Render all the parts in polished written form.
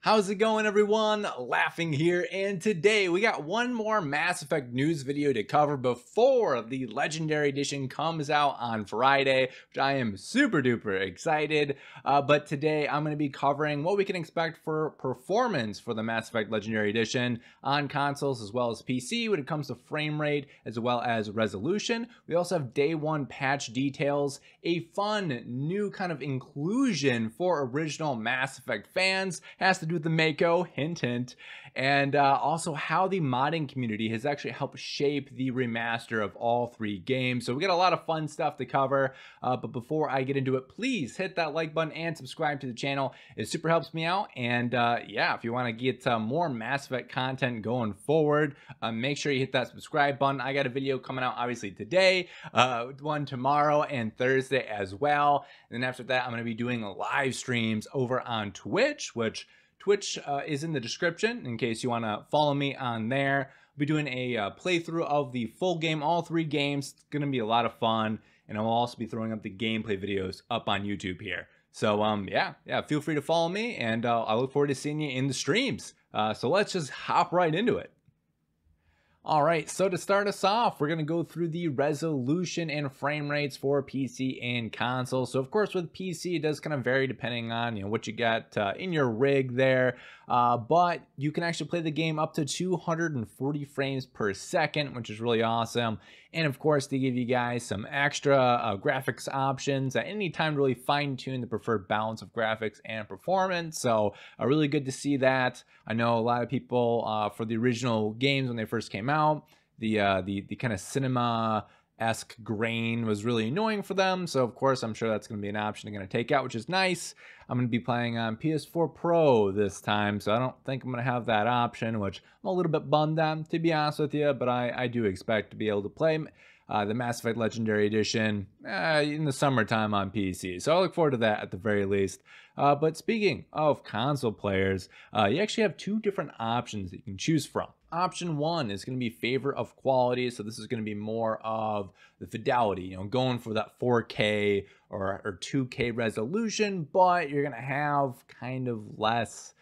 How's it going, everyone? Laughing here, and today we got one more Mass Effect news video to cover before the Legendary Edition comes out on Friday, which I am super duper excited. But today I'm going to be covering what we can expect for performance for the Mass Effect Legendary Edition on consoles as well as PC when it comes to frame rate as well as resolution. We also have day one patch details, a fun new kind of inclusion for original Mass Effect fans, has to do with the Mako, hint hint, and also how the modding community has actually helped shape the remaster of all three games. So we got a lot of fun stuff to cover, but before I get into it, please hit that like button and subscribe to the channel. It super helps me out, and yeah, if you want to get more Mass Effect content going forward, make sure you hit that subscribe button. I got a video coming out obviously today, one tomorrow and Thursday as well, and then after that I'm going to be doing live streams over on Twitch, which Twitch is in the description in case you want to follow me on there. I'll be doing a playthrough of the full game, all three games. It's going to be a lot of fun, and I'll also be throwing up the gameplay videos up on YouTube here. So yeah, feel free to follow me, and I look forward to seeing you in the streams. So let's just hop right into it. All right, so to start us off, we're going to go through the resolution and frame rates for PC and console. So of course with PC, it does kind of vary depending on what you got in your rig there, but you can actually play the game up to 240 frames per second, which is really awesome. And of course, they give you guys some extra graphics options at any time to really fine tune the preferred balance of graphics and performance. So really good to see that. I know a lot of people for the original games when they first came out, the kind of cinema-esque grain was really annoying for them. So of course, I'm sure that's going to be an option they're going to take out, which is nice. I'm going to be playing on PS4 Pro this time, so I don't think I'm going to have that option, which I'm a little bit bummed on, to be honest with you, but I do expect to be able to play the Mass Effect Legendary Edition in the summertime on PC. So I look forward to that at the very least. But speaking of console players, you actually have two different options that you can choose from. Option one is going to be favor of quality. So this is going to be more of the fidelity, going for that 4K or 2K resolution, but you're going to have kind of less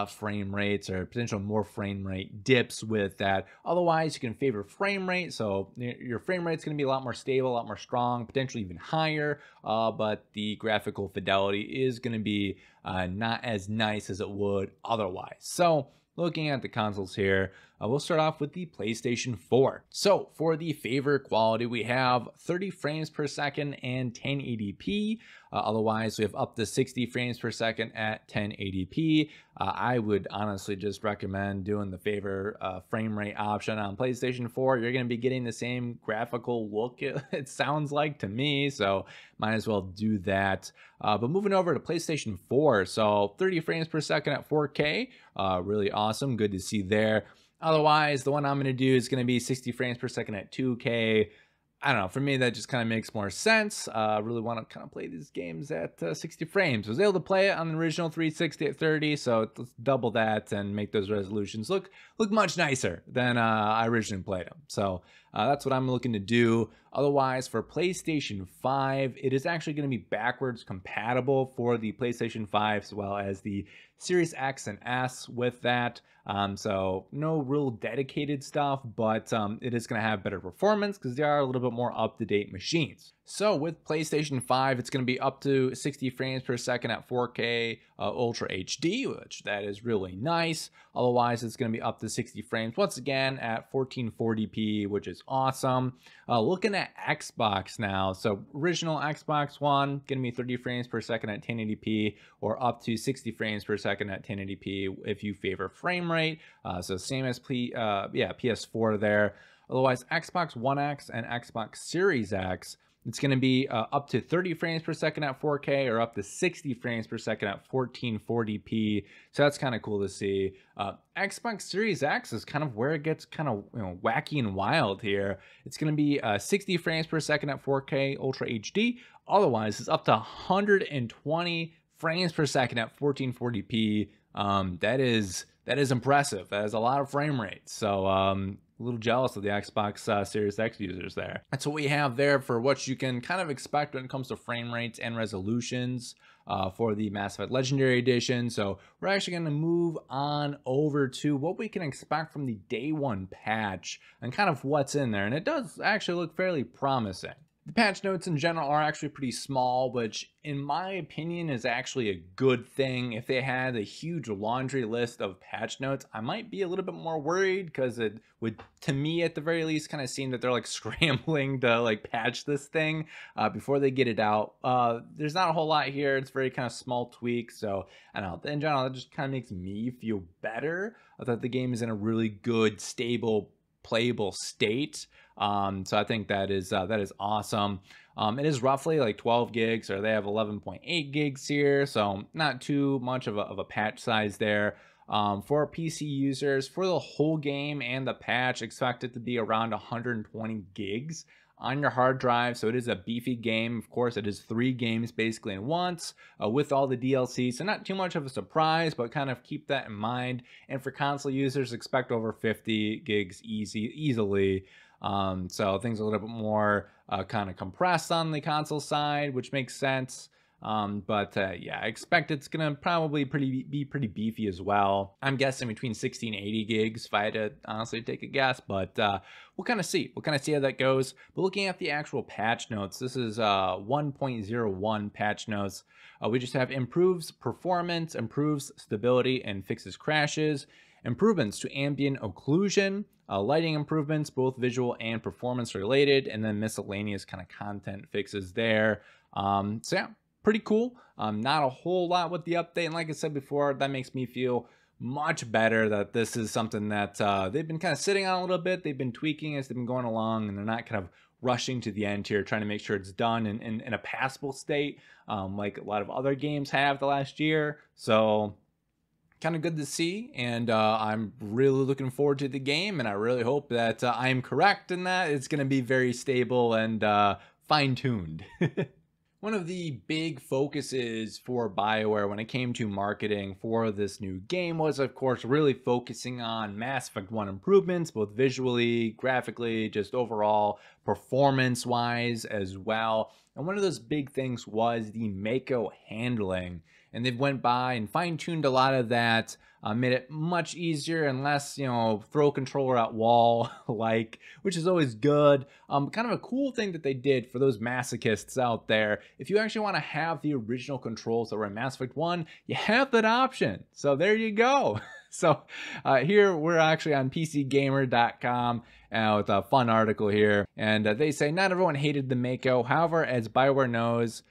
frame rates or potential more frame rate dips with that. Otherwise, you can favor frame rate, so your frame rate's going to be a lot more stable, a lot more strong, potentially even higher, but the graphical fidelity is going to be not as nice as it would otherwise. So looking at the consoles here, we'll start off with the PlayStation 4. So for the favor quality, we have 30 frames per second and 1080p. Otherwise, we have up to 60 frames per second at 1080p. I would honestly just recommend doing the favor frame rate option on PlayStation 4. You're going to be getting the same graphical look, it sounds like to me, so might as well do that. But moving over to PlayStation 4, so 30 frames per second at 4K, really awesome, good to see there. Otherwise, the one I'm going to do is going to be 60 frames per second at 2K. I don't know, for me that just kind of makes more sense. I really want to kind of play these games at 60 frames. I was able to play it on the original 360 at 30, so let's double that and make those resolutions look much nicer than I originally played them. So that's what I'm looking to do. Otherwise, for PlayStation 5, it is actually going to be backwards compatible for the PlayStation 5 as well as the Series X and S with that. So no real dedicated stuff, but it is going to have better performance because they are a little bit more up-to-date machines. So with PlayStation 5, it's going to be up to 60 frames per second at 4K Ultra HD, which that is really nice. Otherwise, it's going to be up to 60 frames once again at 1440p, which is awesome. Looking at Xbox now, so original Xbox One going to be 30 frames per second at 1080p or up to 60 frames per second at 1080p if you favor frame rate. So same as PS4 there. Otherwise, Xbox One X and Xbox Series X, it's going to be up to 30 frames per second at 4K or up to 60 frames per second at 1440p. So that's kind of cool to see. Xbox Series X is kind of where it gets kind of wacky and wild here. It's going to be 60 frames per second at 4K Ultra HD. Otherwise, it's up to 120 frames per second at 1440p. That is impressive. That is a lot of frame rate. So a little jealous of the Xbox Series X users there. That's what we have there for what you can kind of expect when it comes to frame rates and resolutions. for the Mass Effect Legendary Edition. So we're actually going to move on over to what we can expect from the day one patch and kind of what's in there. And it does actually look fairly promising. The patch notes in general are actually pretty small, which in my opinion is actually a good thing. If they had a huge laundry list of patch notes, I might be a little bit more worried, because it would, to me at the very least, kind of seem that they're like scrambling to like patch this thing before they get it out. There's not a whole lot here. It's very kind of small tweaks. So I don't know, in general, that just kind of makes me feel better that the game is in a really good, stable, playable state. So I think that is awesome. It is roughly like 12 gigs, or they have 11.8 gigs here, so not too much of a patch size there. For PC users, for the whole game and the patch, expect it to be around 120 gigs on your hard drive. So it is a beefy game. Of course, it is 3 games basically in once, with all the DLC, so not too much of a surprise, but kind of keep that in mind. And for console users, expect over 50 gigs easily. So things are a little bit more kind of compressed on the console side, which makes sense. Yeah, I expect it's gonna probably be pretty beefy as well. I'm guessing between 60 and 80 gigs if I had to honestly take a guess, but we'll kind of see. We'll kind of see how that goes. But looking at the actual patch notes, this is 1.01 patch notes. We just have improves performance, improves stability, and fixes crashes. Improvements to ambient occlusion, lighting improvements, both visual and performance related, and then miscellaneous kind of content fixes there. So yeah, pretty cool. Not a whole lot with the update, and like I said before, that makes me feel much better that this is something that they've been kind of sitting on a little bit. They've been tweaking as they've been going along, and they're not kind of rushing to the end here, trying to make sure it's done in a passable state, like a lot of other games have the last year. So kind of good to see, and I'm really looking forward to the game, and I really hope that I'm correct in that it's going to be very stable and fine-tuned. One of the big focuses for Bioware when it came to marketing for this new game was, of course, really focusing on Mass Effect 1 improvements, both visually, graphically, just overall performance-wise as well. And one of those big things was the Mako handling. And they've went by and fine-tuned a lot of that, made it much easier and less, throw controller at wall like, which is always good. Kind of a cool thing that they did for those masochists out there. If you actually want to have the original controls that were in Mass Effect 1, you have that option. So there you go. So here we're actually on PCGamer.com with a fun article here. And they say, not everyone hated the Mako. However, as Bioware knows,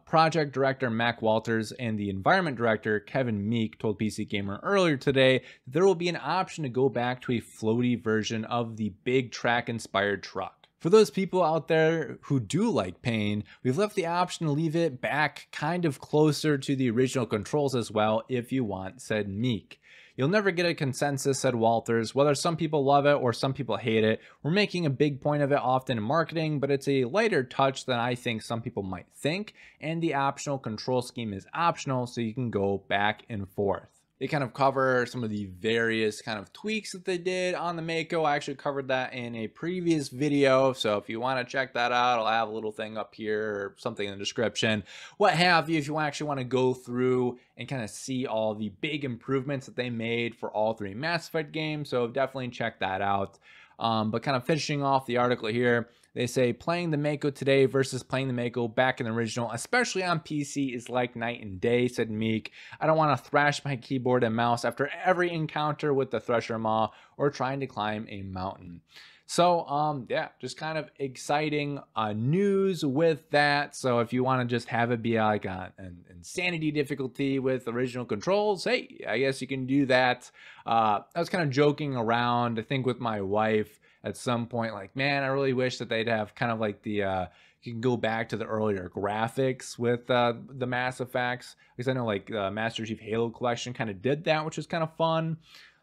project director Mac Walters and the environment director Kevin Meek told PC Gamer earlier today that there will be an option to go back to a floaty version of the big track-inspired truck. For those people out there who do like pain, we've left the option to leave it back kind of closer to the original controls as well if you want, said Meek. You'll never get a consensus, said Walters. Whether some people love it or some people hate it, we're making a big point of it often in marketing, but it's a lighter touch than I think some people might think, and the optional control scheme is optional, so you can go back and forth. They kind of cover some of the various kind of tweaks that they did on the Mako. I actually covered that in a previous video, so if you want to check that out, I'll have a little thing up here or something in the description, what have you, if you actually want to go through and kind of see all the big improvements that they made for all 3 Mass Effect games. So definitely check that out. But kind of finishing off the article here, they say playing the Mako today versus playing the Mako back in the original, especially on PC, is like night and day, said Meek. I don't want to thrash my keyboard and mouse after every encounter with the Thresher Maw or trying to climb a mountain. So yeah, just kind of exciting news with that. So if you want to just have it be like an insanity difficulty with original controls, hey, I guess you can do that. I was kind of joking around, I think, with my wife at some point, like, man, I really wish that they'd have kind of like the you can go back to the earlier graphics with the Mass Effects, because I know like the Master Chief Halo Collection kind of did that, which was kind of fun.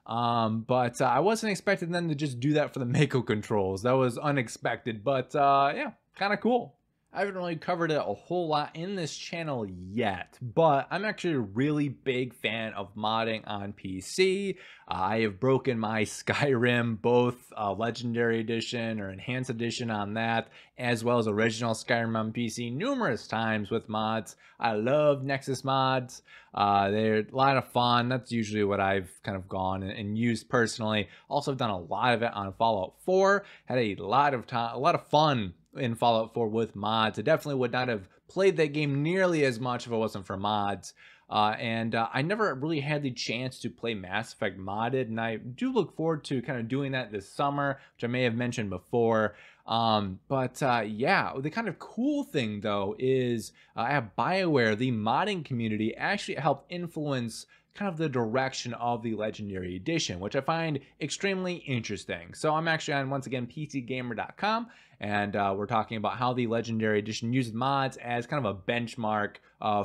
But I wasn't expecting them to just do that for the Mako controls. That was unexpected, but yeah, kind of cool. I haven't really covered it a whole lot in this channel yet, but I'm actually a really big fan of modding on PC. I have broken my Skyrim, both Legendary Edition or Enhanced Edition on that, as well as original Skyrim on PC numerous times with mods. I love Nexus mods. They're a lot of fun. That's usually what I've kind of gone and used personally. Also, I've done a lot of it on Fallout 4. Had a lot of time, a lot of fun in Fallout 4 with mods. I definitely would not have played that game nearly as much if it wasn't for mods. I never really had the chance to play Mass Effect modded, and I do look forward to kind of doing that this summer, which I may have mentioned before. Yeah, the kind of cool thing though is at Bioware, the modding community actually helped influence kind of the direction of the Legendary Edition, which I find extremely interesting. So I'm actually on, once again, PCGamer.com, and we're talking about how the Legendary Edition uses mods as kind of a benchmark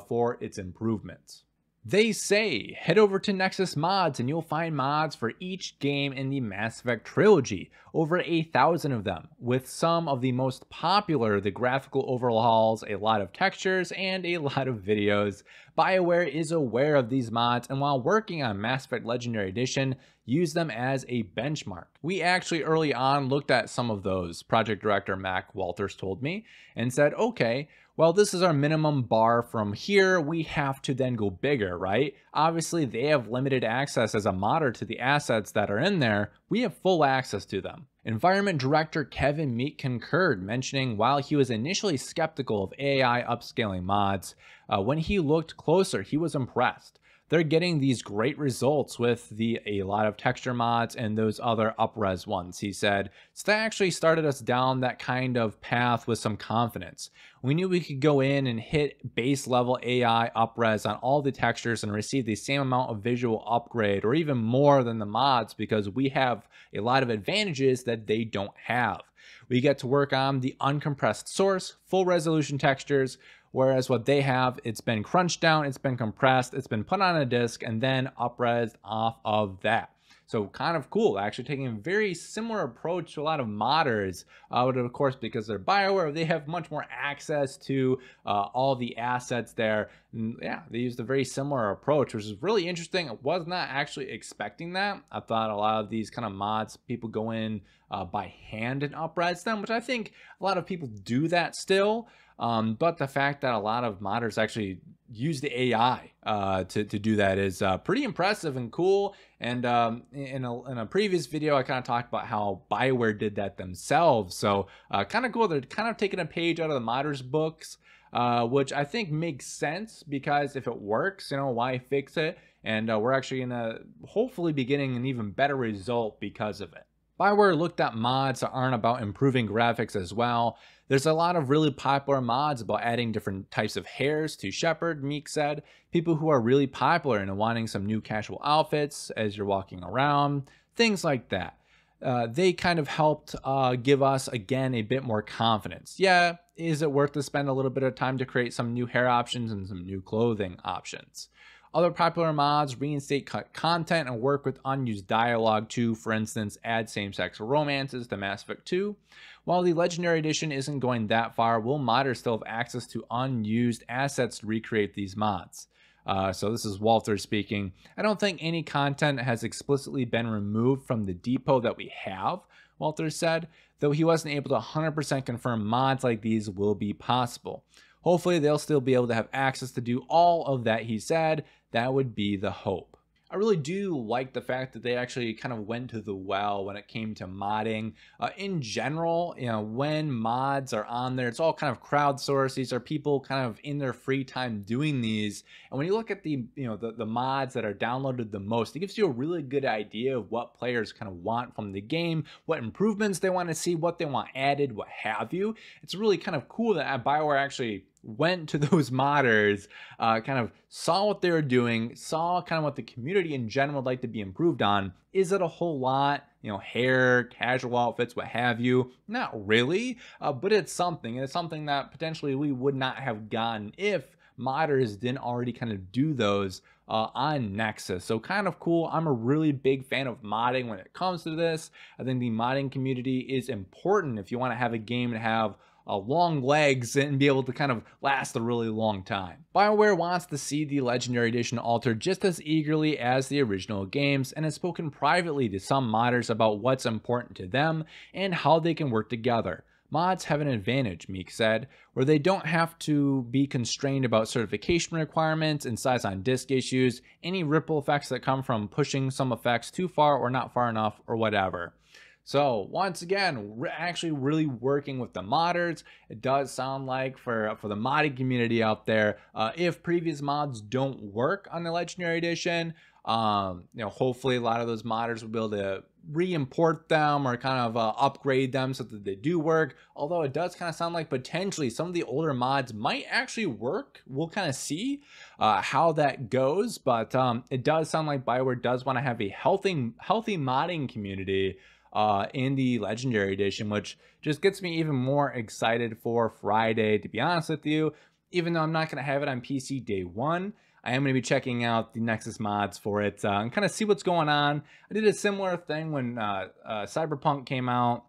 for its improvements. They say, head over to Nexus Mods and you'll find mods for each game in the Mass Effect Trilogy, over 1,000 of them, with some of the most popular, the graphical overhauls, a lot of textures, and a lot of videos. Bioware is aware of these mods, and while working on Mass Effect Legendary Edition, use them as a benchmark. We actually early on looked at some of those, project director Mac Walters told me, and said, okay, well, this is our minimum bar. From here, we have to then go bigger, right? Obviously, they have limited access as a modder to the assets that are in there. We have full access to them. Environment Director Kevin Meek concurred, mentioning while he was initially skeptical of AI upscaling mods, when he looked closer, he was impressed. They're getting these great results with a lot of texture mods and those other up-res ones, he said. So that actually started us down that kind of path with some confidence. We knew we could go in and hit base level AI up-res on all the textures and receive the same amount of visual upgrade or even more than the mods because we have a lot of advantages that they don't have. We get to work on the uncompressed source, full resolution textures, whereas what they have, it's been crunched down, it's been compressed, it's been put on a disk, and then up-resed off of that. So kind of cool, actually taking a very similar approach to a lot of modders, but of course, because they're Bioware, they have much more access to all the assets there. And yeah, they used a very similar approach, which is really interesting. I was not actually expecting that. I thought a lot of these kind of mods, people go in by hand and up-res them, which I think a lot of people do that still. But the fact that a lot of modders actually use the AI to do that is pretty impressive and cool. And in a previous video, I kind of talked about how Bioware did that themselves. So kind of cool. They're kind of taking a page out of the modders' books, which I think makes sense because if it works, you know, why fix it? And we're actually going to hopefully be getting an even better result because of it. Bioware looked at mods that aren't about improving graphics as well. There's a lot of really popular mods about adding different types of hairs to Shepard, Meek said. People who are really popular and wanting some new casual outfits as you're walking around, things like that. They kind of helped give us, again, a bit more confidence. Yeah, is it worth to spend a little bit of time to create some new hair options and some new clothing options? Other popular mods reinstate content and work with unused dialogue to, for instance, add same-sex romances to Mass Effect 2. While the Legendary Edition isn't going that far, will modders still have access to unused assets to recreate these mods? So this is Walter speaking. I don't think any content has explicitly been removed from the depot that we have, Walter said, though he wasn't able to 100% confirm mods like these will be possible. Hopefully they'll still be able to have access to do all of that, he said. That would be the hope. I really do like the fact that they actually kind of went to the well when it came to modding. In general, you know, when mods are on there, it's all kind of crowdsourced. These are people kind of in their free time doing these. And when you look at the mods that are downloaded the most, it gives you a really good idea of what players kind of want from the game, what improvements they want to see, what they want added, what have you. It's really kind of cool that Bioware actually went to those modders, kind of saw what they were doing, saw kind of what the community in general would like to be improved on. Is it a whole lot? You know, hair, casual outfits, what have you? Not really, but it's something. It's something that potentially we would not have gotten if modders didn't already kind of do those on Nexus. So kind of cool. I'm a really big fan of modding when it comes to this. I think the modding community is important if you want to have a game and have long legs and be able to kind of last a really long time. Bioware wants to see the Legendary Edition altered just as eagerly as the original games, and has spoken privately to some modders about what's important to them and how they can work together. Mods have an advantage, Meek said, where they don't have to be constrained about certification requirements and size on disk issues, any ripple effects that come from pushing some effects too far or not far enough or whatever. So once again, we're actually really working with the modders. It does sound like for the modding community out there, if previous mods don't work on the Legendary Edition, hopefully a lot of those modders will be able to re-import them or kind of upgrade them so that they do work. Although it does kind of sound like potentially some of the older mods might actually work. We'll kind of see how that goes, but it does sound like Bioware does want to have a healthy modding community in the Legendary Edition, which just gets me even more excited for Friday, to be honest with you. Even though I'm not going to have it on PC day one, I am going to be checking out the Nexus mods for it and kind of see what's going on. I did a similar thing when Cyberpunk came out.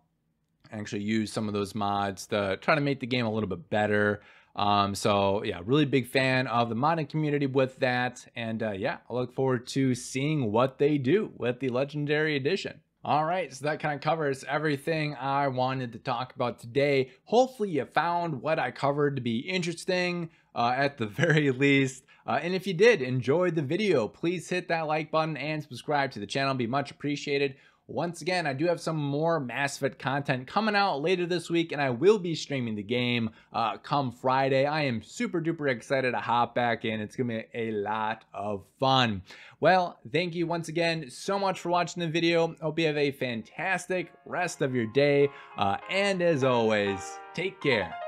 I actually used some of those mods to try to make the game a little bit better. So yeah, really big fan of the modding community with that. And yeah, I look forward to seeing what they do with the Legendary Edition. All right, so that kind of covers everything I wanted to talk about today. Hopefully you found what I covered to be interesting at the very least. And if you did enjoy the video, please hit that like button and subscribe to the channel. It'd be much appreciated. Once again, I do have some more Mass Effect content coming out later this week, and I will be streaming the game come Friday. I am super duper excited to hop back in. It's going to be a lot of fun. Well, thank you once again so much for watching the video. Hope you have a fantastic rest of your day. And as always, take care.